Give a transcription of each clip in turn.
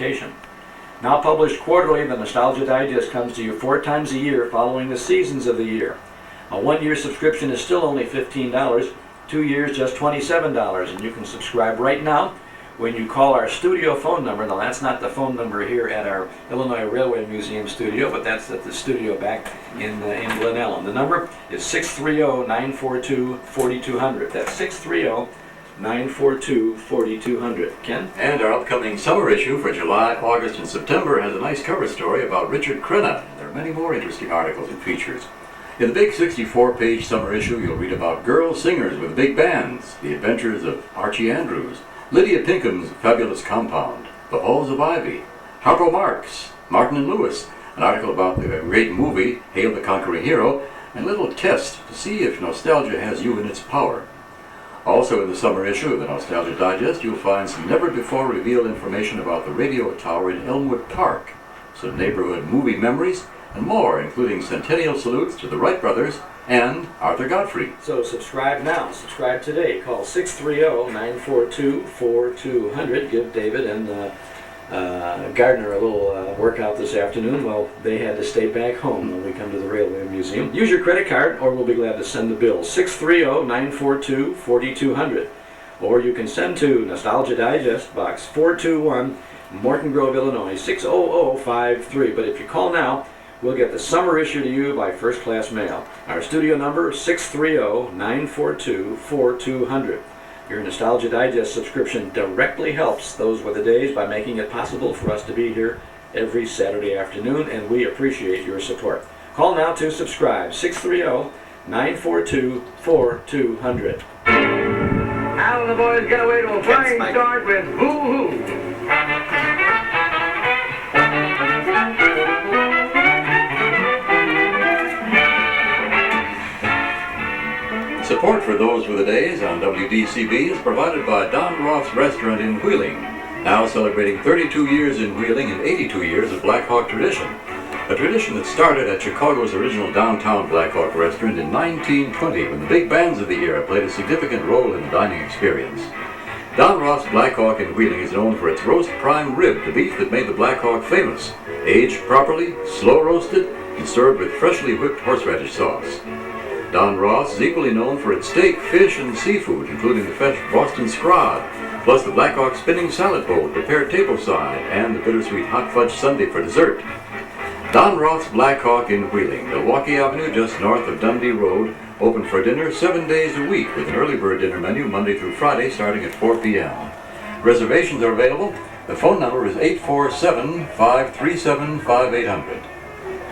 classification. Now published quarterly, the Nostalgia Digest comes to you 4 times a year following the seasons of the year. A 1-year subscription is still only $15, 2 years just $27, and you can subscribe right now when you call our studio phone number. Now that's not the phone number here at our Illinois Railway Museum studio, but that's at the studio back in Glen Ellen. The number is 630-942-4200. That's 630-942-4200. Ken? And our upcoming summer issue for July, August, and September has a nice cover story about Richard Crenna. There are many more interesting articles and features. In the big 64-page summer issue, you'll read about girl singers with big bands, the adventures of Archie Andrews, Lydia Pinkham's Fabulous Compound, The Halls of Ivy, Harpo Marx, Martin and Lewis, an article about the great movie Hail the Conquering Hero, and a little test to see if nostalgia has you in its power. Also in the summer issue of the Nostalgia Digest, you'll find some never-before-revealed information about the radio tower in Elmwood Park, some neighborhood movie memories, and more, including centennial salutes to the Wright brothers and Arthur Godfrey. So subscribe now. Subscribe today. Call 630-942-4200. Give David and Gardner a little workout this afternoon. Well, they had to stay back home when we come to the Railway Museum. Use your credit card, or we'll be glad to send the bill. 630-942-4200. Or you can send to Nostalgia Digest, Box 421, Morton Grove, Illinois, 60053. But if you call now, we'll get the summer issue to you by first-class mail. Our studio number is 630-942-4200. Your Nostalgia Digest subscription directly helps Those Were the Days by making it possible for us to be here every Saturday afternoon, and we appreciate your support. Call now to subscribe, 630-942-4200. Al and the boys get away to a flying start with Boo Hoo. Support for Those Were the Days on WDCB is provided by Don Roth's Restaurant in Wheeling, now celebrating 32 years in Wheeling and 82 years of Black Hawk tradition. A tradition that started at Chicago's original downtown Black Hawk restaurant in 1920, when the big bands of the era played a significant role in the dining experience. Don Roth's Black Hawk in Wheeling is known for its roast prime rib, the beef that made the Black Hawk famous, aged properly, slow roasted, and served with freshly whipped horseradish sauce. Don Roth's is equally known for its steak, fish, and seafood, including the fresh Boston Scrod, plus the Black Hawk spinning salad bowl, prepared tableside, and the bittersweet hot fudge sundae for dessert. Don Roth's Black Hawk in Wheeling, Milwaukee Avenue, just north of Dundee Road, open for dinner 7 days a week with an early bird dinner menu Monday through Friday starting at 4 p.m. Reservations are available. The phone number is 847-537-5800.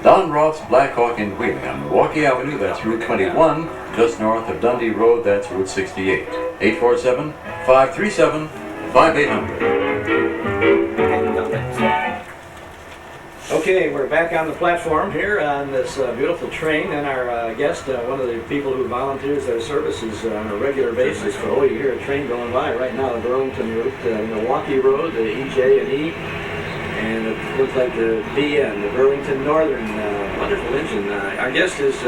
Don Roth's Black Hawk in Wheeling on Milwaukee Avenue, that's Route 21, just north of Dundee Road, that's Route 68. 847-537-5800. Okay, we're back on the platform here on this beautiful train, and our guest, one of the people who volunteers their services on a regular basis. You hear a train going by right now, the Burlington route, Milwaukee Road, the EJ&E, and it looks like the BN, the Burlington Northern, wonderful engine. Our guest is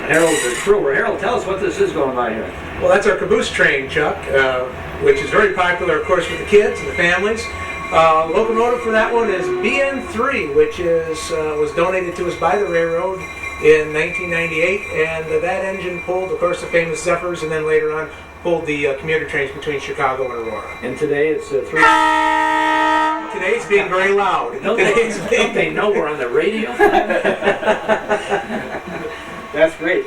Harold Krewer. Harold, tell us what this is going by here. Well, that's our caboose train, Chuck, which is very popular, of course, with the kids and the families. Locomotive for that one is BN3, which was donated to us by the railroad in 1998, and that engine pulled, of course, the famous Zephyrs, and then later on pulled the commuter trains between Chicago and Aurora. And today it's 3... Today's being very loud. Don't they know we're on the radio? That's great.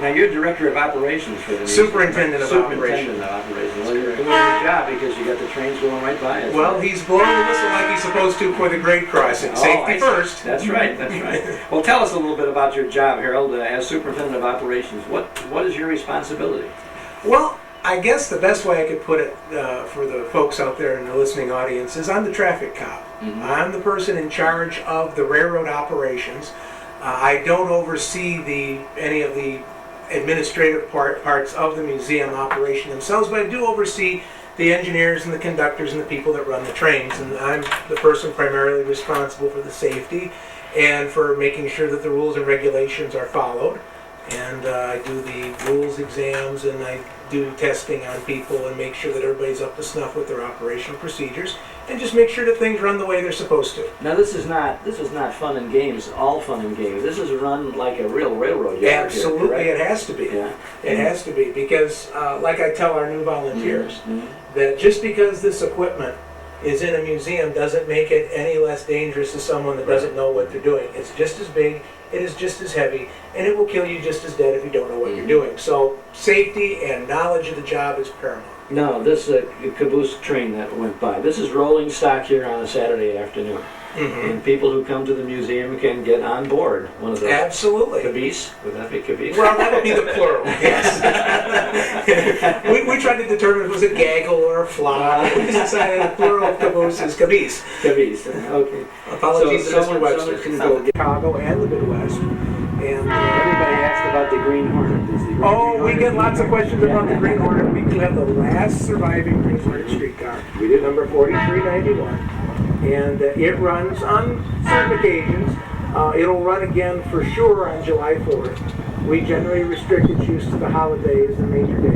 Now you're Director of Operations for the Superintendent of Operations. Superintendent of Operations. Well, you're doing your job because you got the trains going right by us. Well, he's blowing the whistle like he's supposed to for the grade crossing. Safety first. That's right. That's right. Well, tell us a little bit about your job, Harold, as Superintendent of Operations. What is your responsibility? Well, I guess the best way I could put it for the folks out there in the listening audience is I'm the traffic cop. Mm-hmm. I'm the person in charge of the railroad operations. I don't oversee any of the administrative parts of the museum operation themselves, but I do oversee the engineers and the conductors and the people that run the trains, and I'm the person primarily responsible for the safety and for making sure that the rules and regulations are followed. And I do the rules exams, and I do testing on people and make sure that everybody's up to snuff with their operational procedures, and just make sure that things run the way they're supposed to. Now this is not fun and games, all fun and games. This is run like a real railroad yard. Absolutely, here, it has to be. Yeah. It has to be, because like I tell our new volunteers, that just because this equipment is in a museum doesn't make it any less dangerous to someone that doesn't know what they're doing. It's just as big, it is just as heavy, and it will kill you just as dead if you don't know what you're doing. So safety and knowledge of the job is paramount. No, this caboose train that went by. This is rolling stock here on a Saturday afternoon. And people who come to the museum can get on board one of those. Absolutely. Caboose? Would that be caboose? Well, that would be the plural, yes. we tried to determine if it was a gaggle or a flock. We decided the plural of caboose is caboose. Caboose, okay. Apologies So to Mr. someone Webster. can go get... Chicago and the Midwest. And Everybody asked about the Green Hornet. Is the Green we Hornet- get lots of questions about the Green Hornet. We do have the last surviving Green Hornet streetcar. We did number 4391. And it runs on certain occasions. It'll run again for sure on July 4th. We generally restrict its use to the holidays and major days.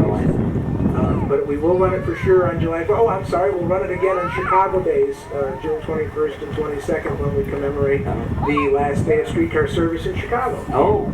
But we will run it for sure on July 4th. Oh, I'm sorry, we'll run it again on Chicago days, June 21st and 22nd, when we commemorate the last day of streetcar service in Chicago. Oh,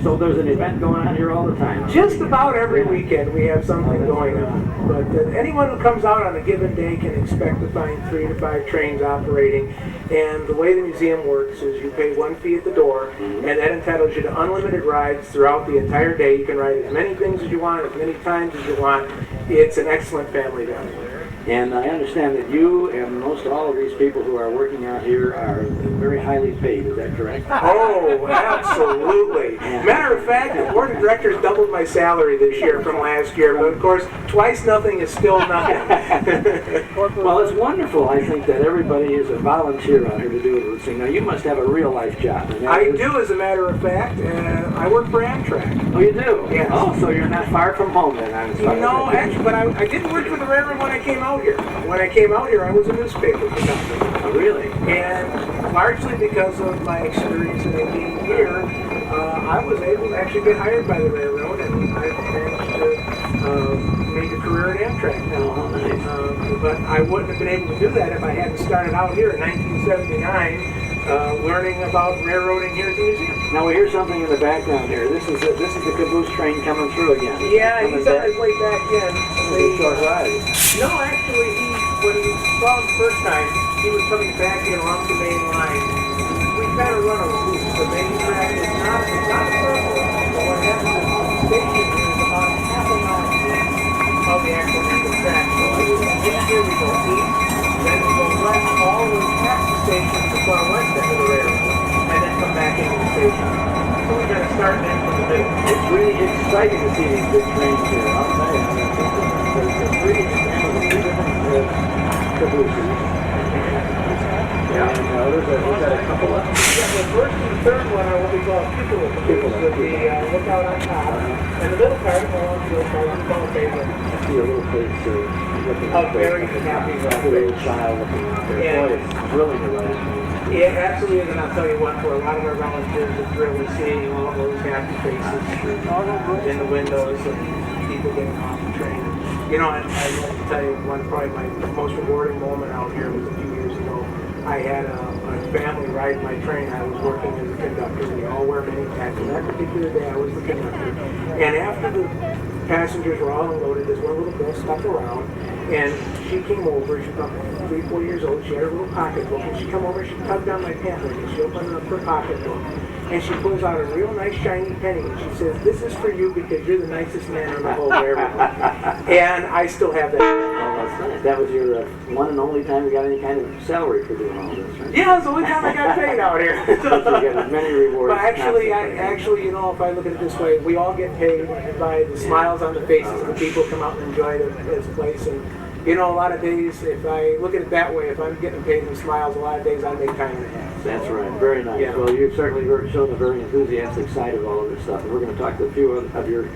so there's an event going on here all the time. Just about every weekend we have something going on. But anyone who comes out on a given day can expect to find 3 to 5 trains operating. And the way the museum works is you pay 1 fee at the door, and that entitles you to unlimited rides throughout the entire day. You can ride as many things as you want, as many times as you want. It's an excellent family value. And I understand that you and most all of these people who are working out here are very highly paid. Is that correct? Oh, absolutely. Matter of fact, the board of directors doubled my salary this year from last year, but of course, twice nothing is still nothing. Well, it's wonderful, I think, that everybody is a volunteer out here to do this thing. Now, you must have a real life job. I do, as a matter of fact. I work for Amtrak. Oh, you do? Yes. Oh, so you're not far from home then. No, actually, but I didn't work for the railroad when I came out here. When I came out here, I was a newspaper producer. Oh, really? And largely because of my experience in being here, I was able to actually get hired by the railroad, and I've managed to make a career at Amtrak now. Oh, nice. But I wouldn't have been able to do that if I hadn't started out here in 1979. Learning about railroading here at the museum. Now we hear something in the background here. This is the caboose train coming through again. Yeah, he's on his way back in. Short ride. No, actually, when he saw him the first time, he was coming back in along the main line. We kind of run a loop. The main track is not a circle. But what happens is the station is about half a mile east of the actual main track. So here we go east, then we go west all the way past the station to the far west end of the railroad, and then come back into the station. So we kind of start in from the middle. It's really exciting to see these big trains here. I'll tell you. There's 3 different cabooses. Yeah. And we've got a couple of... Yeah, the first and the third one are what we call cupola cabooses, with the lookout on top. And the middle part, we call a favorite. I see a little face looking A very happy a little child looking out there. Yeah. Boy, it's thrilling to ride. Yeah, absolutely is, and I'll tell you what, for a lot of our volunteers, it's really seeing all those happy faces in the windows and people getting off the train. You know, I'd like to tell you probably my most rewarding moment out here was a few years ago. I had a family ride my train. I was working as a conductor. We all wear many hats, and that particular day I was the conductor. And after the passengers were all unloaded, this one little girl stuck around, and she came over. She was about 3, 4 years old. She had her little pocketbook, and she come over, she tugged on my pant leg, and she opened up her pocketbook, and she pulls out a real nice shiny penny, and she says, "This is for you because you're the nicest man on the whole railroad." And I still have that. Oh, that's nice. That was your one and only time you got any kind of salary for doing all this, right? Yeah, it's the only time I got paid out here. You get as many rewards. But actually, you know, if I look at it this way, we all get paid by the smiles on the faces of the people who come out and enjoy this place. And, you know, a lot of days, if I look at it that way, if I'm getting paid in smiles, a lot of days I make time and a half. That's right. Very nice. Yeah. Well, you've certainly shown a very enthusiastic side of all of this stuff. And we're going to talk to a few of your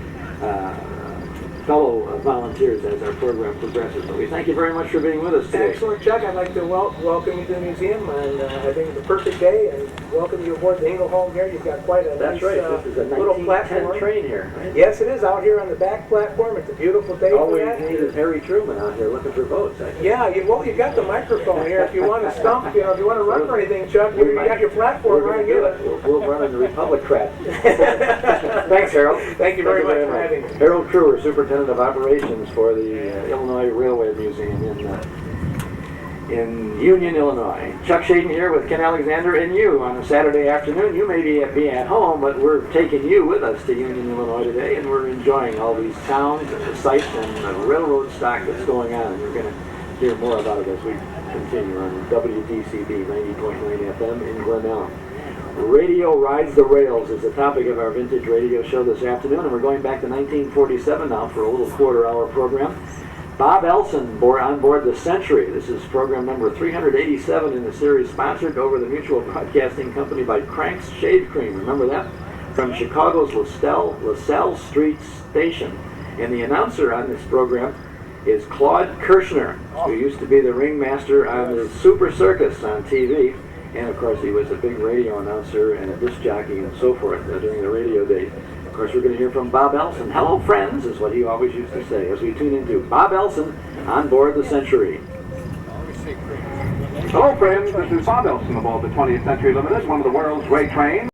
fellow volunteers as our program progresses. But we thank you very much for being with us today. Excellent, Chuck. I'd like to welcome you to the museum, and I think it's a perfect day, and welcome you aboard the Engelholm here. You've got quite a That's nice right. This is a little 1910 platform. train here. Right? Yes, it is out here on the back platform. It's a beautiful day All for we that. need is Harry Truman out here looking for votes. Yeah, you've got the microphone here. If you want to stump, if you want to run for anything, Chuck, you got your platform right here. We'll run in the Republicrat. Thanks, Harold. Thank you very much for having me. Harold Krewer, Superintendent of Operations for the Illinois Railway Museum in Union, Illinois. Chuck Schaden here with Ken Alexander and you on a Saturday afternoon. You may be at home, but we're taking you with us to Union, Illinois today, and we're enjoying all these towns and the sights and the railroad stock that's going on. And you're going to hear more about it as we continue on WDCB 90.9 FM in Glen Ellyn. Radio Rides the Rails is the topic of our vintage radio show this afternoon, and we're going back to 1947 now for a little quarter-hour program. Bob Elson on board the Century. This is program number 387 in the series, sponsored over the Mutual Broadcasting Company by Crank's Shave Cream. Remember that? From Chicago's LaSalle Street Station. And the announcer on this program is Claude Kirshner, who used to be the ringmaster on the Super Circus on TV. And of course, he was a big radio announcer and a disc jockey and so forth during the radio days. Of course, we're going to hear from Bob Elson. Hello, friends, is what he always used to say as we tune into Bob Elson on board the Century. Hello, friends. This is Bob Elson aboard the 20th Century Limited, one of the world's great trains.